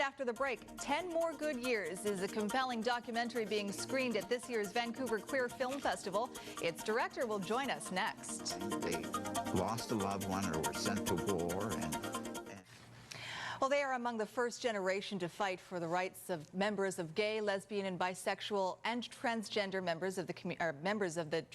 After the break, 10 More Good Years is a compelling documentary being screened at this year's Vancouver Queer Film Festival. Its director will join us next. They lost a loved one or were sent to war. Well, they are among the first generation to fight for the rights of members of gay, lesbian, and bisexual and transgender members of the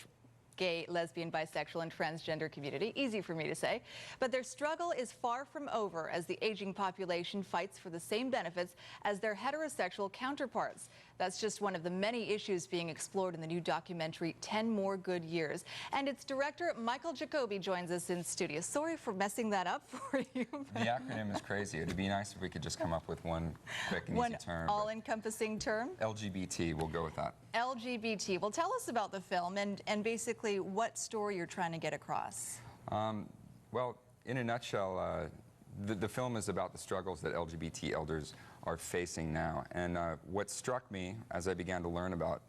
gay, lesbian, bisexual, and transgender community. Easy for me to say. But their struggle is far from over as the aging population fights for the same benefits as their heterosexual counterparts. That's just one of the many issues being explored in the new documentary, 10 More Good Years. And its director, Michael Jacoby, joins us in studio. Sorry for messing that up for you. The acronym is crazy. It'd be nice if we could just come up with one quick and easy term. All-encompassing term? LGBT, we'll go with that. LGBT. Well, tell us about the film and basically what story you're trying to get across. Well, in a nutshell, the film is about the struggles that LGBT elders are facing now. And what struck me as I began to learn about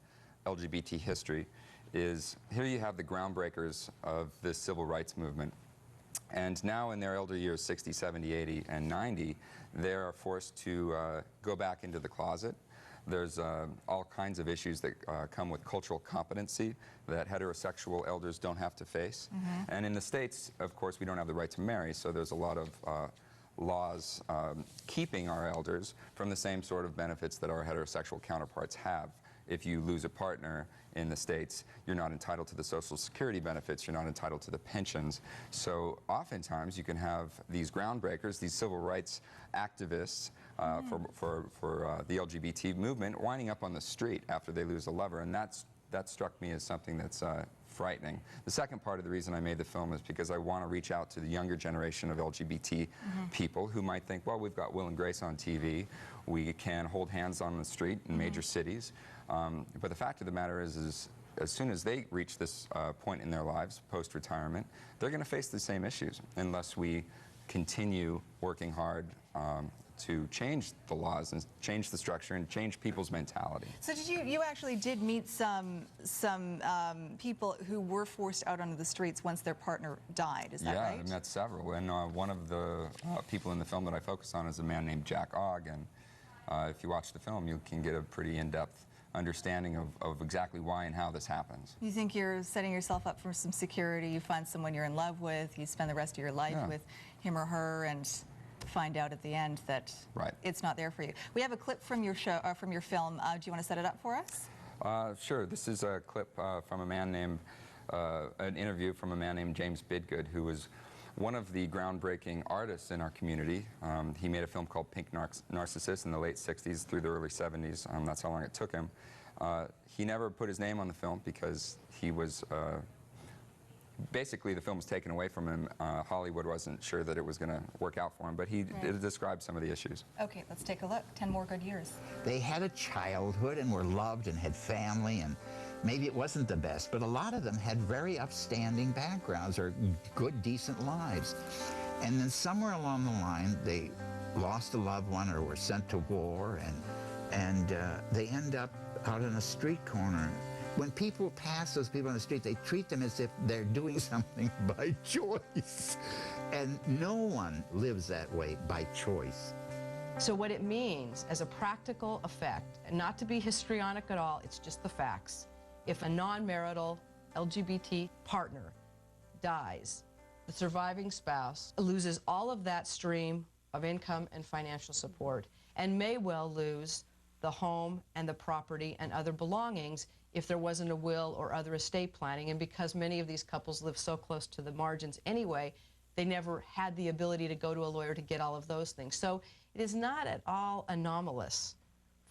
LGBT history is here you have the groundbreakers of the civil rights movement. And now in their elder years, 60, 70, 80, and 90, they are forced to go back into the closet. There's all kinds of issues that come with cultural competency that heterosexual elders don't have to face. And in the States, of course, we don't have the right to marry, so there's a lot of laws keeping our elders from the same sort of benefits that our heterosexual counterparts have. If you lose a partner in the States, you're not entitled to the Social Security benefits, you're not entitled to the pensions. So oftentimes you can have these groundbreakers, these civil rights activists for the LGBT movement winding up on the street after they lose a lover, and that struck me as something that's frightening. The second part of the reason I made the film is because I want to reach out to the younger generation of LGBT people who might think, well, we've got Will and Grace on TV, we can hold hands on the street in major cities, but the fact of the matter is as soon as they reach this point in their lives, post-retirement, they're going to face the same issues unless we continue working hard to change the laws and change the structure and change people's mentality. So you actually did meet some people who were forced out onto the streets once their partner died, is that right? Yeah, I met several, and one of the people in the film that I focus on is a man named Jack Ogg, and if you watch the film you can get a pretty in-depth understanding of exactly why and how this happens. You think you're setting yourself up for some security, you find someone you're in love with, you spend the rest of your life with him or her, and find out at the end that it's not there for you. We have a clip from your show, from your film. Do you want to set it up for us? Sure. This is a clip from a man named, an interview from a man named James Bidgood, who was one of the groundbreaking artists in our community. He made a film called Pink Narcissus in the late 60s through the early 70s. That's how long it took him. He never put his name on the film because he was basically the film was taken away from him. Hollywood wasn't sure that it was going to work out for him, but he described some of the issues. Okay, let's take a look. 10 More Good Years. They had a childhood and were loved and had family, and maybe it wasn't the best, but a lot of them had very upstanding backgrounds or good, decent lives. And then somewhere along the line, they lost a loved one or were sent to war, and they end up out in a street corner. When people pass those people on the street, they treat them as if they're doing something by choice. And no one lives that way by choice. So what it means as a practical effect, and not to be histrionic at all, it's just the facts. If a non-marital LGBT partner dies, the surviving spouse loses all of that stream of income and financial support, and may well lose the home and the property and other belongings if there wasn't a will or other estate planning. And because many of these couples live so close to the margins anyway, they never had the ability to go to a lawyer to get all of those things. So it is not at all anomalous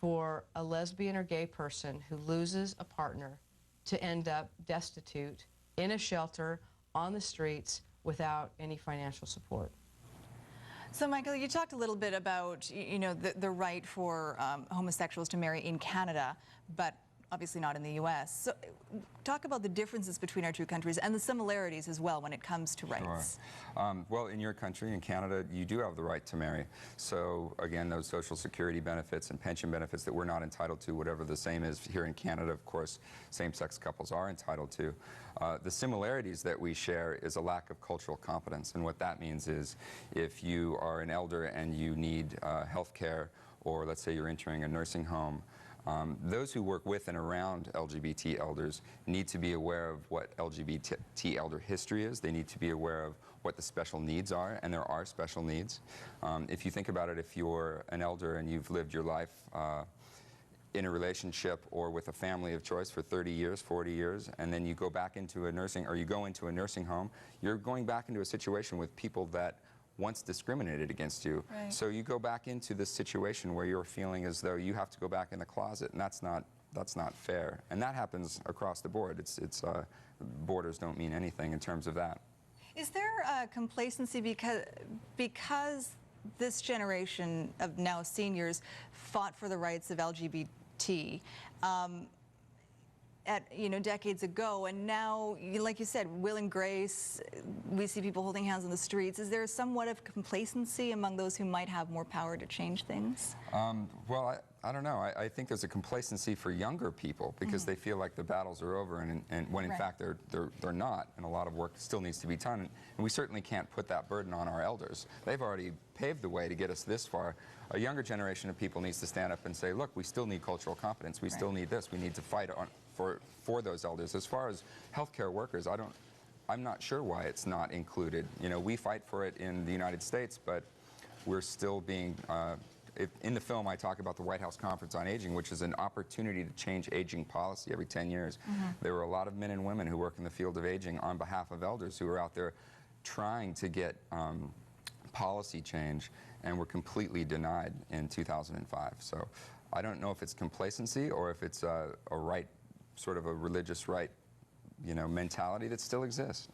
for a lesbian or gay person who loses a partner to end up destitute in a shelter on the streets without any financial support. So, Michael, you talked a little bit about, you know, the right for homosexuals to marry in Canada, but obviously not in the U.S. So talk about the differences between our two countries and the similarities as well when it comes to rights. Sure. Well, in your country, in Canada, you do have the right to marry. So again, those Social Security benefits and pension benefits that we're not entitled to, whatever the same is here in Canada, of course, same-sex couples are entitled to. The similarities that we share is a lack of cultural competence, and what that means is if you are an elder and you need health care or let's say you're entering a nursing home, those who work with and around LGBT elders need to be aware of what LGBT elder history is. They need to be aware of what the special needs are, and there are special needs. If you think about it, if you're an elder and you've lived your life in a relationship or with a family of choice for 30 years, 40 years, and then you go back into a nursing, or you go into a nursing home, you're going back into a situation with people that once discriminated against you. Right. So you go back into this situation where you're feeling as though you have to go back in the closet, and that's not fair. And that happens across the board. Borders don't mean anything in terms of that. Is there complacency because this generation of now seniors fought for the rights of LGBT decades ago, and now, like you said, will and grace, we see people holding hands on the streets. Is there somewhat of complacency among those who might have more power to change things? Well, I don't know. I think there's a complacency for younger people because they feel like the battles are over, and when in fact they're not, and a lot of work still needs to be done. And we certainly can't put that burden on our elders. They've already paved the way to get us this far. A younger generation of people needs to stand up and say, look, we still need cultural competence. We still need this. We need to fight for those elders. As far as healthcare workers, I'm not sure why it's not included. You know, we fight for it in the United States, but we're still being in the film, I talk about the White House Conference on Aging, which is an opportunity to change aging policy every 10 years. There were a lot of men and women who work in the field of aging on behalf of elders who are out there trying to get policy change, and were completely denied in 2005. So I don't know if it's complacency or if it's a right, sort of a religious right, mentality that still exists,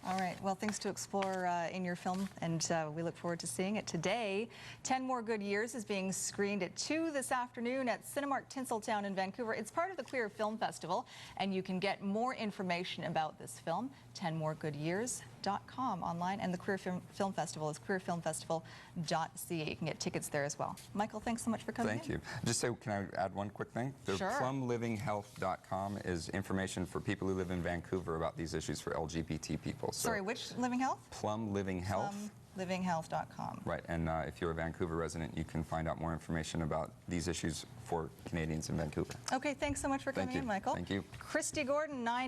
All right. Well, things to explore in your film, and we look forward to seeing it today. 10 More Good Years is being screened at 2 this afternoon at Cinemark Tinseltown in Vancouver. It's part of the Queer Film Festival, and you can get more information about this film, 10moregoodyears.com online, and the Queer Film Festival is queerfilmfestival.ca. You can get tickets there as well. Michael, thanks so much for coming in. Thank you. Just say, can I add one quick thing? The Sure. plumlivinghealth.com is information for people who live in Vancouver about these issues for LGBT people. So Sorry, which Living Health? Plum Living Health. Plumlivinghealth.com. Right, and if you're a Vancouver resident, you can find out more information about these issues for Canadians in Vancouver. Okay, thanks so much for coming in, Michael. Thank you. Christy Gordon, 9